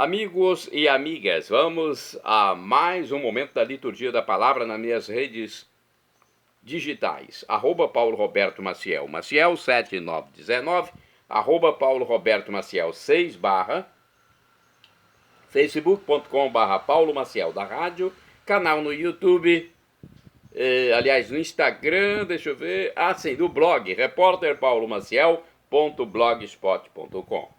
Amigos e amigas, vamos a mais um momento da liturgia da palavra nas minhas redes digitais. @Paulo Roberto Maciel, Maciel 7919, @Paulo Roberto Maciel 6 barra, facebook.com/, Paulo Maciel da rádio, canal no YouTube, aliás, no Instagram, deixa eu ver, sim, do blog, repórterpaulomaciel.blogspot.com.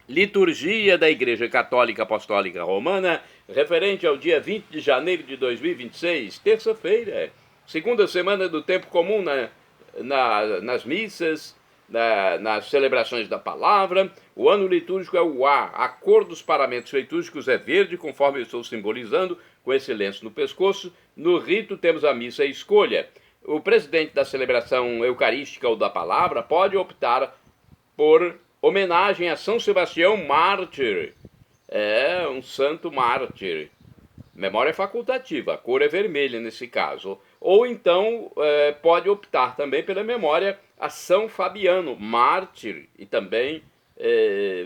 Liturgia da Igreja Católica Apostólica Romana, referente ao dia 20 de janeiro de 2026, terça-feira, segunda semana do tempo comum nas missas, nas celebrações da palavra. O ano litúrgico é o A cor dos paramentos litúrgicos é verde, conforme eu estou simbolizando, com esse lenço no pescoço. No rito temos a missa e escolha. O presidente da celebração eucarística ou da palavra pode optar por homenagem a São Sebastião mártir, um santo mártir. Memória facultativa, a cor é vermelha nesse caso. Ou então pode optar também pela memória a São Fabiano, mártir e também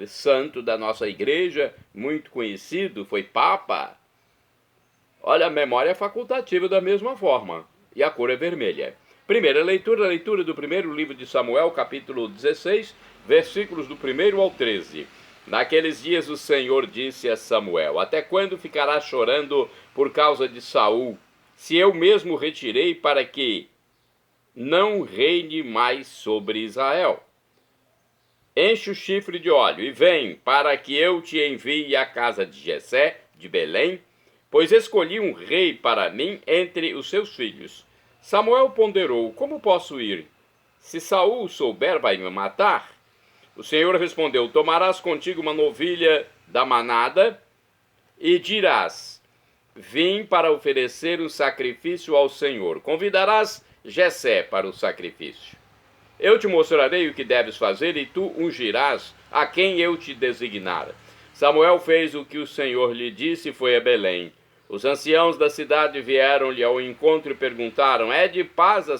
santo da nossa igreja, muito conhecido, foi papa. Olha, a memória é facultativa da mesma forma, e a cor é vermelha. Primeira leitura, a leitura do primeiro livro de Samuel, capítulo 16, versículos do 1 ao 13. Naqueles dias o Senhor disse a Samuel: até quando ficarás chorando por causa de Saul, se eu mesmo retirei para que não reine mais sobre Israel? Enche o chifre de óleo e vem, para que eu te envie à casa de Jessé, de Belém, pois escolhi um rei para mim entre os seus filhos. Samuel ponderou: como posso ir? Se Saul souber, vai me matar. O Senhor respondeu: tomarás contigo uma novilha da manada e dirás: vim para oferecer um sacrifício ao Senhor. Convidarás Jessé para o sacrifício. Eu te mostrarei o que deves fazer e tu ungirás a quem eu te designar. Samuel fez o que o Senhor lhe disse e foi a Belém. Os anciãos da cidade vieram-lhe ao encontro e perguntaram: é de paz a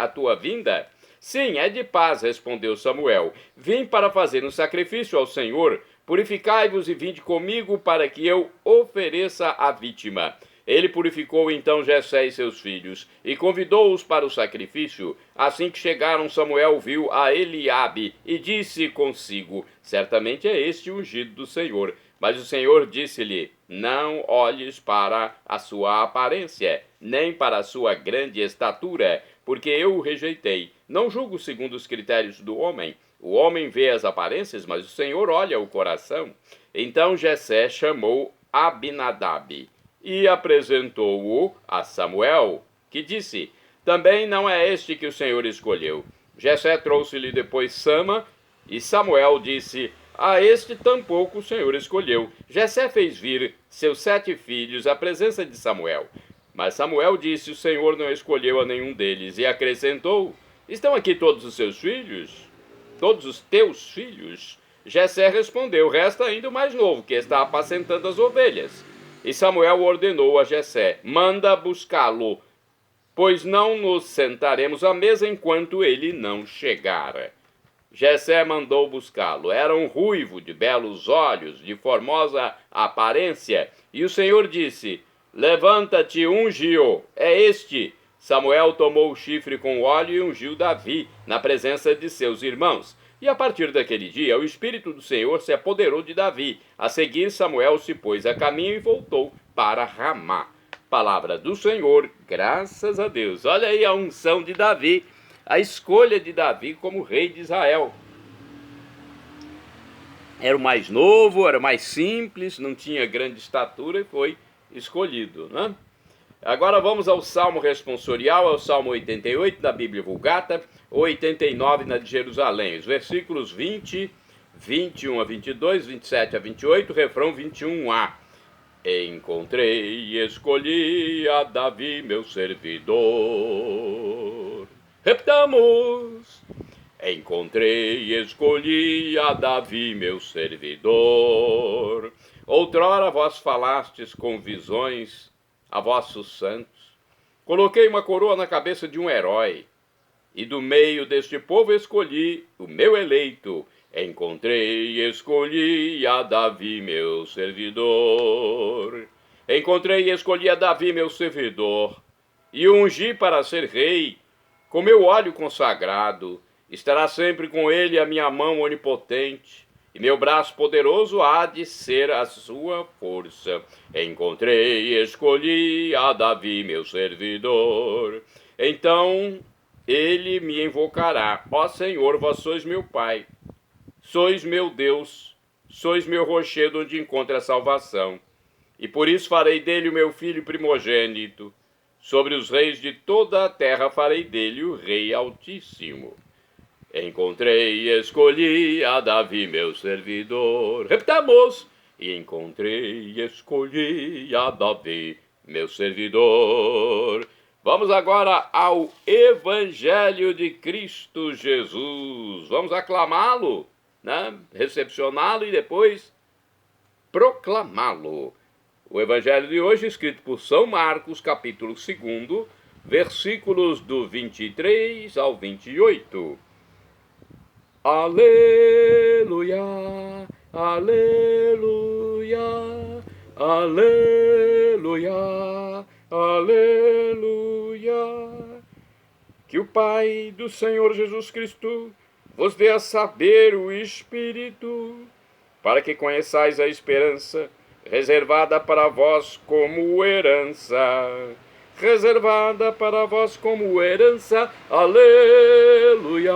tua vinda? Sim, é de paz, respondeu Samuel. Vim para fazer um sacrifício ao Senhor. Purificai-vos e vinde comigo para que eu ofereça a vítima. Ele purificou então Jessé e seus filhos e convidou-os para o sacrifício. Assim que chegaram, Samuel viu a Eliabe e disse consigo: certamente é este o ungido do Senhor. Mas o Senhor disse-lhe: não olhes para a sua aparência, nem para a sua grande estatura, porque eu o rejeitei. Não julgo segundo os critérios do homem. O homem vê as aparências, mas o Senhor olha o coração. Então Jessé chamou Abinadab e apresentou-o a Samuel, que disse: também não é este que o Senhor escolheu. Jessé trouxe-lhe depois Sama, e Samuel disse: a este tampouco o Senhor escolheu. Jessé fez vir seus 7 filhos à presença de Samuel. Mas Samuel disse: o Senhor não escolheu a nenhum deles. E acrescentou: estão aqui todos os seus filhos? Todos os teus filhos? Jessé respondeu: resta ainda o mais novo, que está apacentando as ovelhas. E Samuel ordenou a Jessé: manda buscá-lo, pois não nos sentaremos à mesa enquanto ele não chegar. Jessé mandou buscá-lo. Era um ruivo de belos olhos, de formosa aparência. E o Senhor disse: levanta-te, unge-o. É este. Samuel tomou o chifre com óleo e ungiu Davi na presença de seus irmãos. E a partir daquele dia, o Espírito do Senhor se apoderou de Davi. A seguir, Samuel se pôs a caminho e voltou para Ramá. Palavra do Senhor, graças a Deus. Olha aí a unção de Davi, a escolha de Davi como rei de Israel. Era o mais novo, era o mais simples, não tinha grande estatura e foi escolhido, né? Agora vamos ao Salmo responsorial, ao Salmo 88 da Bíblia Vulgata, 89 na de Jerusalém. Os versículos 20, 21 a 22, 27 a 28, refrão 21a. Encontrei e escolhi a Davi, meu servidor. Repitamos. Encontrei e escolhi a Davi, meu servidor. Outrora vós falastes com visões a vossos santos. Coloquei uma coroa na cabeça de um herói, e do meio deste povo escolhi o meu eleito, Encontrei e escolhi a Davi, meu servidor. Encontrei e escolhi a Davi, meu servidor, e o ungi para ser rei, com meu óleo consagrado. Estará sempre com ele a minha mão onipotente, e meu braço poderoso há de ser a sua força. Encontrei e escolhi a Davi, meu servidor. Então ele me invocará: ó Senhor, vós sois meu Pai, sois meu Deus, sois meu rochedo onde encontra a salvação. E por isso farei dele o meu filho primogênito. Sobre os reis de toda a terra farei dele o Rei Altíssimo. Encontrei e escolhi a Davi, meu servidor. Repetamos. E encontrei e escolhi a Davi, meu servidor. Vamos agora ao Evangelho de Cristo Jesus. Vamos aclamá-lo, né? Recepcioná-lo e depois proclamá-lo. O Evangelho de hoje, escrito por São Marcos, capítulo 2, versículos do 23 ao 28. Aleluia, aleluia, aleluia, aleluia. Que o Pai do Senhor Jesus Cristo vos dê a saber o Espírito, para que conheçais a esperança reservada para vós como herança, reservada para vós como herança. Aleluia,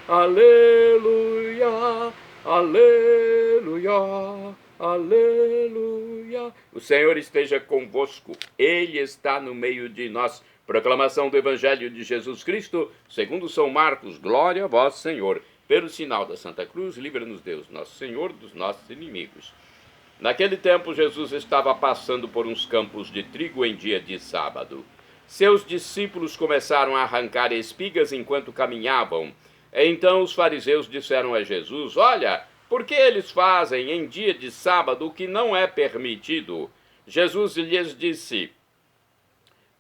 aleluia, aleluia, aleluia. O Senhor esteja convosco, Ele está no meio de nós. Proclamação do Evangelho de Jesus Cristo, segundo São Marcos. Glória a vós, Senhor. Pelo sinal da Santa Cruz, livra-nos Deus, nosso Senhor, dos nossos inimigos. Naquele tempo, Jesus estava passando por uns campos de trigo em dia de sábado. Seus discípulos começaram a arrancar espigas enquanto caminhavam. Então os fariseus disseram a Jesus: olha, por que eles fazem em dia de sábado o que não é permitido? Jesus lhes disse: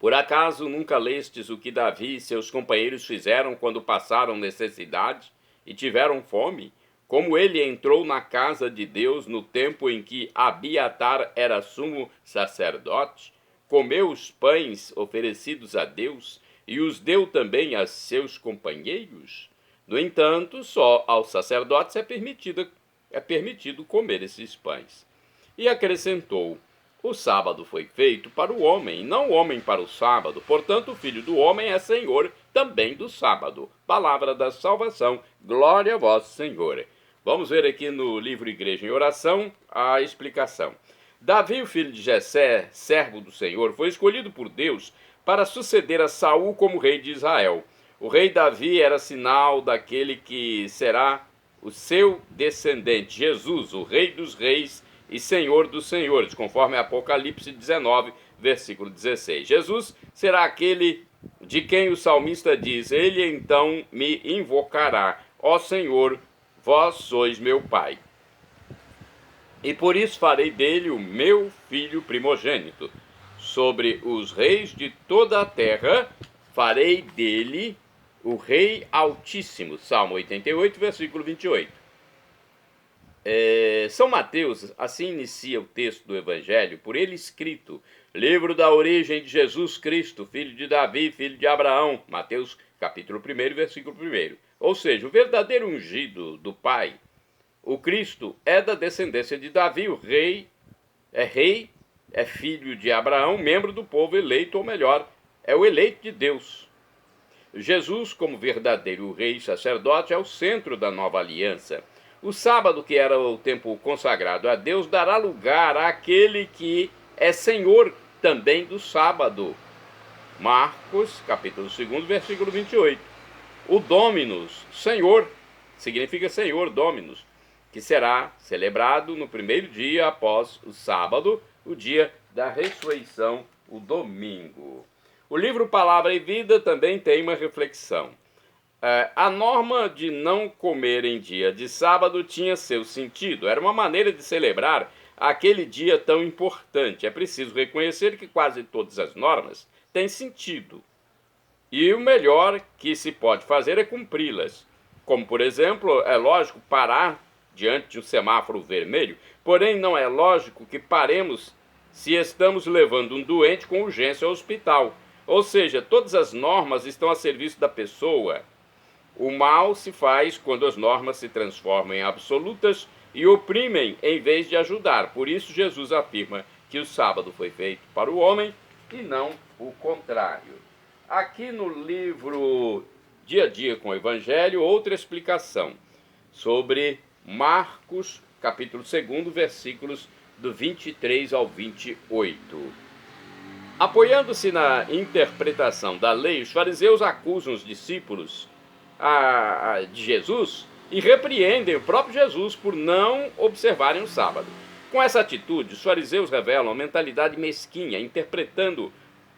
por acaso nunca lestes o que Davi e seus companheiros fizeram quando passaram necessidade e tiveram fome? Como ele entrou na casa de Deus no tempo em que Abiatar era sumo sacerdote, comeu os pães oferecidos a Deus e os deu também a seus companheiros? No entanto, só aos sacerdotes é permitido comer esses pães. E acrescentou: o sábado foi feito para o homem, não o homem para o sábado. Portanto, o Filho do Homem é Senhor também do sábado. Palavra da salvação. Glória a vós, Senhor. Vamos ver aqui no livro Igreja em Oração a explicação. Davi, o filho de Jessé, servo do Senhor, foi escolhido por Deus para suceder a Saul como rei de Israel. O rei Davi era sinal daquele que será o seu descendente, Jesus, o Rei dos Reis e Senhor dos Senhores, conforme Apocalipse 19, versículo 16. Jesus será aquele de quem o salmista diz: ele então me invocará, ó Senhor, vós sois meu Pai. E por isso farei dele o meu filho primogênito. Sobre os reis de toda a terra farei dele o Rei Altíssimo. Salmo 88, versículo 28. São Mateus assim inicia o texto do Evangelho, por ele escrito: livro da origem de Jesus Cristo, filho de Davi, filho de Abraão. Mateus capítulo 1, versículo 1. Ou seja, o verdadeiro ungido do Pai, o Cristo, é da descendência de Davi, o rei, é filho de Abraão, membro do povo eleito, ou melhor, é o eleito de Deus. Jesus, como verdadeiro rei e sacerdote, é o centro da nova aliança. O sábado, que era o tempo consagrado a Deus, dará lugar àquele que é Senhor também do sábado. Marcos, capítulo 2, versículo 28. O Dominus, Senhor, significa Senhor, Dominus, que será celebrado no primeiro dia após o sábado, o dia da ressurreição, o domingo. O livro Palavra e Vida também tem uma reflexão. A norma de não comer em dia de sábado tinha seu sentido. Era uma maneira de celebrar aquele dia tão importante. É preciso reconhecer que quase todas as normas têm sentido. E o melhor que se pode fazer é cumpri-las. como, por exemplo, é lógico parar diante de um semáforo vermelho, porém não é lógico que paremos se estamos levando um doente com urgência ao hospital. Ou seja, todas as normas estão a serviço da pessoa. O mal se faz quando as normas se transformam em absolutas e oprimem em vez de ajudar. Por isso Jesus afirma que o sábado foi feito para o homem e não o contrário. Aqui no livro Dia a Dia com o Evangelho, outra explicação sobre Marcos, capítulo 2, versículos do 23 ao 28. Apoiando-se na interpretação da lei, os fariseus acusam os discípulos de Jesus e repreendem o próprio Jesus por não observarem o sábado. Com essa atitude, os fariseus revelam a mentalidade mesquinha, interpretando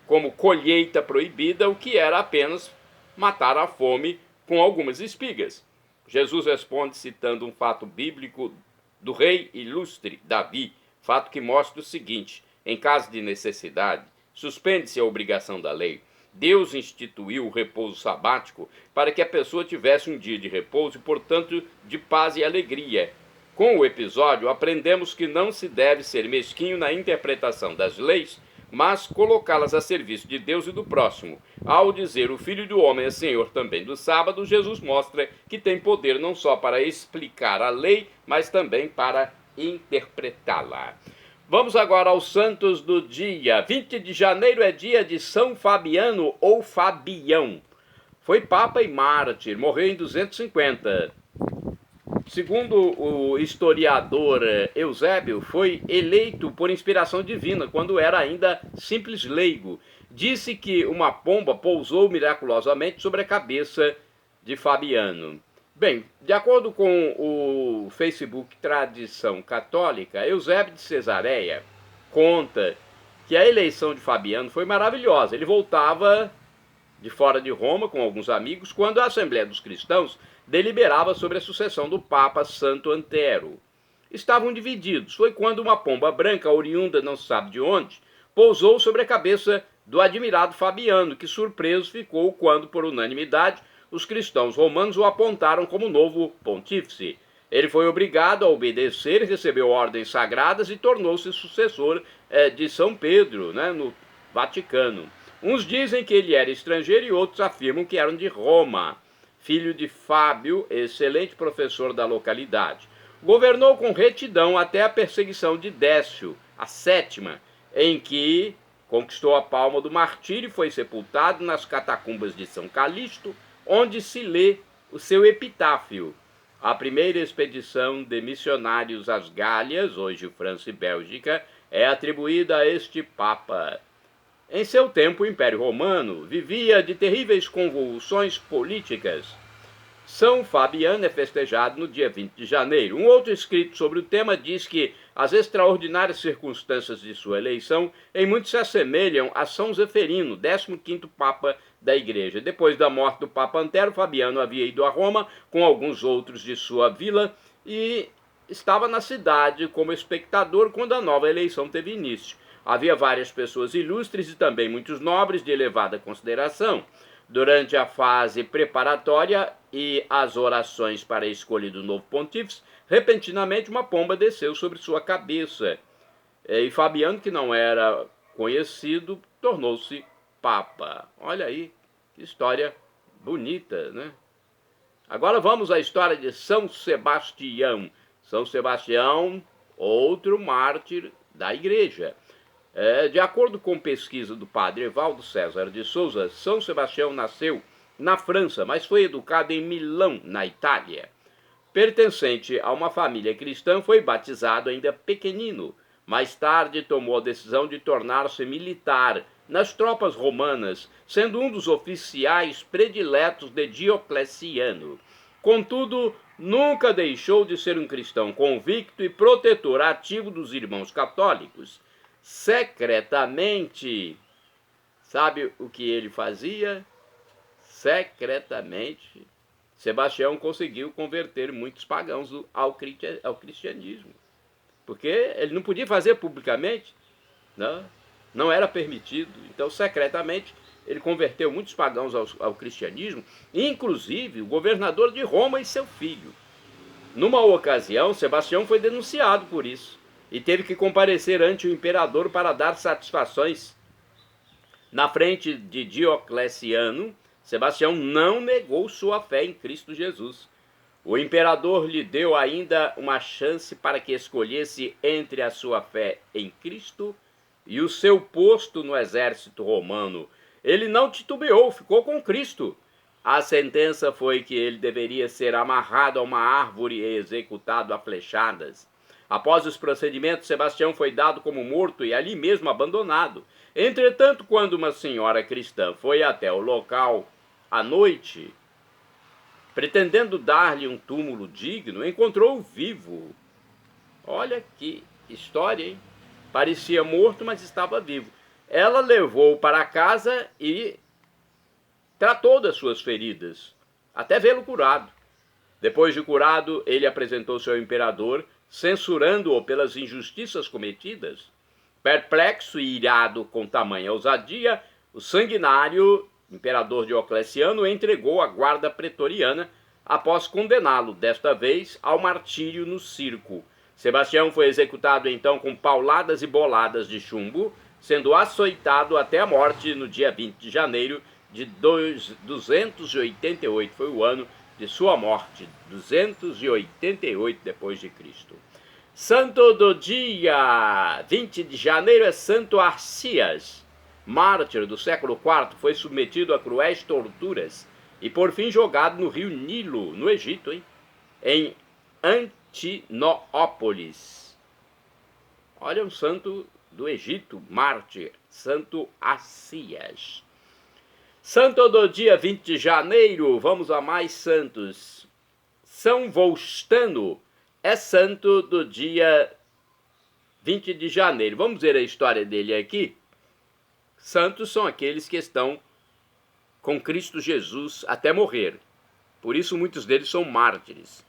como colheita proibida o que era apenas matar a fome com algumas espigas. Jesus responde citando um fato bíblico do rei ilustre Davi, fato que mostra o seguinte: em caso de necessidade, suspende-se a obrigação da lei. Deus instituiu o repouso sabático para que a pessoa tivesse um dia de repouso e, portanto, de paz e alegria. Com o episódio, aprendemos que não se deve ser mesquinho na interpretação das leis, mas colocá-las a serviço de Deus e do próximo. Ao dizer o Filho do Homem é Senhor também do sábado, Jesus mostra que tem poder não só para explicar a lei, mas também para interpretá-la. Vamos agora aos santos do dia. 20 de janeiro é dia de São Fabiano ou Fabião. Foi papa e mártir, morreu em 250. Segundo o historiador Eusébio, foi eleito por inspiração divina, quando era ainda simples leigo. Disse que uma pomba pousou miraculosamente sobre a cabeça de Fabiano. Bem, de acordo com o Facebook Tradição Católica, Eusébio de Cesareia conta que a eleição de Fabiano foi maravilhosa. Ele voltava de fora de Roma com alguns amigos quando a Assembleia dos Cristãos deliberava sobre a sucessão do Papa Santo Antero. Estavam divididos. Foi quando uma pomba branca, oriunda não se sabe de onde, pousou sobre a cabeça do admirado Fabiano, que surpreso ficou quando, por unanimidade, os cristãos romanos o apontaram como novo pontífice. Ele foi obrigado a obedecer, recebeu ordens sagradas e tornou-se sucessor de São Pedro, no Vaticano. Uns dizem que ele era estrangeiro e outros afirmam que eram de Roma. Filho de Fábio, excelente professor da localidade. Governou com retidão até a perseguição de Décio, a sétima, em que conquistou a palma do martírio e foi sepultado nas catacumbas de São Calixto, onde se lê o seu epitáfio. A primeira expedição de missionários às Gálias, hoje França e Bélgica, é atribuída a este Papa. Em seu tempo, o Império Romano vivia de terríveis convulsões políticas. São Fabiano é festejado no dia 20 de janeiro. Um outro escrito sobre o tema diz que as extraordinárias circunstâncias de sua eleição em muito se assemelham a São Zeferino, 15º Papa da Igreja. Depois da morte do Papa Antero, Fabiano havia ido a Roma com alguns outros de sua vila e estava na cidade como espectador quando a nova eleição teve início. Havia várias pessoas ilustres e também muitos nobres de elevada consideração. Durante a fase preparatória e as orações para a escolha do novo pontífice, repentinamente uma pomba desceu sobre sua cabeça. E Fabiano, que não era conhecido, tornou-se papa. Olha aí, que história bonita, né? Agora vamos à história de São Sebastião. São Sebastião, outro mártir da igreja. De acordo com pesquisa do padre Evaldo César de Souza, São Sebastião nasceu na França, mas foi educado em Milão, na Itália. Pertencente a uma família cristã, foi batizado ainda pequenino. Mais tarde tomou a decisão de tornar-se militar nas tropas romanas, sendo um dos oficiais prediletos de Diocleciano. Contudo, nunca deixou de ser um cristão convicto e protetor ativo dos irmãos católicos. Secretamente, sabe o que ele fazia? Secretamente, Sebastião conseguiu converter muitos pagãos ao cristianismo. Porque ele não podia fazer publicamente, não era permitido. Então, secretamente, ele converteu muitos pagãos ao cristianismo, inclusive o governador de Roma e seu filho. Numa ocasião, Sebastião foi denunciado por isso e teve que comparecer ante o imperador para dar satisfações. Na frente de Diocleciano, Sebastião não negou sua fé em Cristo Jesus. O imperador lhe deu ainda uma chance para que escolhesse entre a sua fé em Cristo e o seu posto no exército romano. Ele não titubeou, ficou com Cristo. A sentença foi que ele deveria ser amarrado a uma árvore e executado a flechadas. Após os procedimentos, Sebastião foi dado como morto e ali mesmo abandonado. Entretanto, quando uma senhora cristã foi até o local à noite, pretendendo dar-lhe um túmulo digno, encontrou-o vivo. Olha que história, hein? Parecia morto, mas estava vivo. Ela levou-o para casa e tratou das suas feridas, até vê-lo curado. Depois de curado, ele apresentou-se ao imperador, censurando-o pelas injustiças cometidas. Perplexo e irado com tamanha ousadia, o sanguinário imperador Diocleciano entregou a guarda pretoriana após condená-lo, desta vez, ao martírio no circo. Sebastião foi executado então com pauladas e boladas de chumbo, sendo açoitado até a morte no dia 20 de janeiro de 288. Foi o ano de sua morte, 288 depois de Cristo. Santo do dia 20 de janeiro é Santo Arcias, mártir do século IV, foi submetido a cruéis torturas e por fim jogado no rio Nilo, no Egito, em Antinópolis. Olha, um santo do Egito, mártir, Santo Arcias. Santo do dia 20 de janeiro, vamos a mais santos. São Volstano é santo do dia 20 de janeiro. Vamos ver a história dele aqui. Santos são aqueles que estão com Cristo Jesus até morrer. Por isso muitos deles são mártires.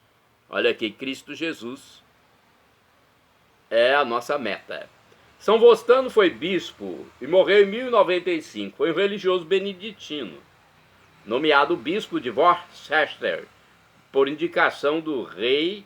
Olha aqui, Cristo Jesus é a nossa meta. São Volstano foi bispo e morreu em 1095. Foi um religioso beneditino, nomeado bispo de Worcester, por indicação do rei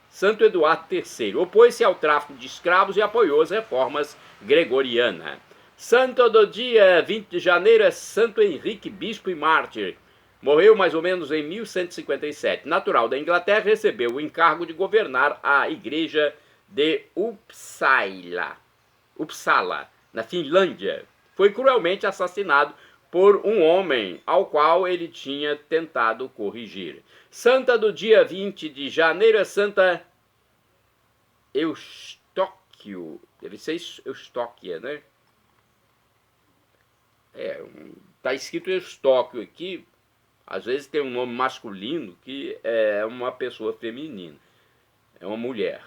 Santo Eduardo III. Opôs-se ao tráfico de escravos e apoiou as reformas gregorianas. Santo do dia 20 de janeiro é Santo Henrique, bispo e mártir. Morreu mais ou menos em 1157. Natural da Inglaterra, recebeu o encargo de governar a igreja de Uppsala, na Finlândia. Foi cruelmente assassinado por um homem ao qual ele tinha tentado corrigir. Santa do dia 20 de janeiro é Santa Eustóquio. Deve ser Eustóquia, né? Tá escrito Eustóquio aqui. Às vezes tem um nome masculino que é uma pessoa feminina. É uma mulher.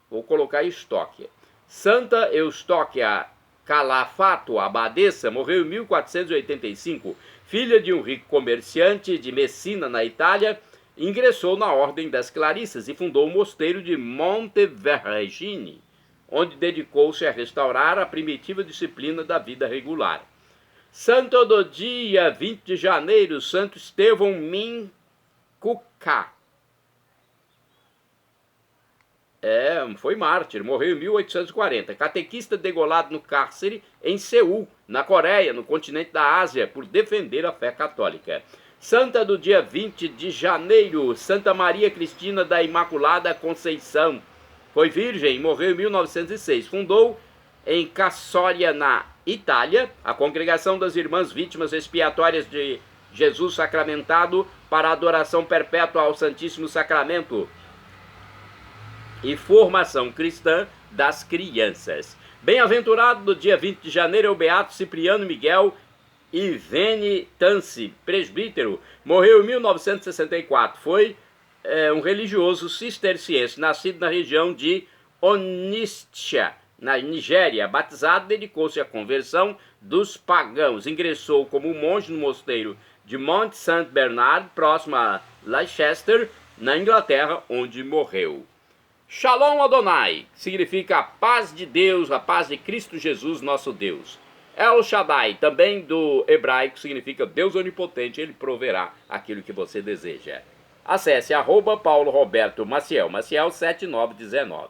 Vou colocar Eustóquia. Santa Eustóquia Calafato, abadesa, morreu em 1485. Filha de um rico comerciante de Messina, na Itália, ingressou na Ordem das Clarissas e fundou o mosteiro de Montevergine, onde dedicou-se a restaurar a primitiva disciplina da vida regular. Santo do dia 20 de janeiro, Santo Estevão Mincuca. Foi mártir, morreu em 1840. Catequista degolado no cárcere em Seul, na Coreia, no continente da Ásia, por defender a fé católica. Santa do dia 20 de janeiro, Santa Maria Cristina da Imaculada Conceição. Foi virgem e morreu em 1906. Fundou em Cassória, na Itália, a Congregação das Irmãs Vítimas Expiatórias de Jesus Sacramentado para a adoração perpétua ao Santíssimo Sacramento e formação cristã das crianças. Bem-aventurado do dia 20 de janeiro é o Beato Cipriano Miguel Ivene-Tanci, presbítero, morreu em 1964. Foi um religioso cisterciense, nascido na região de Onitsha, na Nigéria. Batizado, dedicou-se à conversão dos pagãos. Ingressou como monge no mosteiro de Mont Saint Bernard, próximo a Leicester, na Inglaterra, onde morreu. Shalom Adonai, significa a paz de Deus, a paz de Cristo Jesus, nosso Deus. El Shaddai, também do hebraico, significa Deus onipotente, ele proverá aquilo que você deseja. Acesse @Paulo Roberto Maciel, Maciel 7919.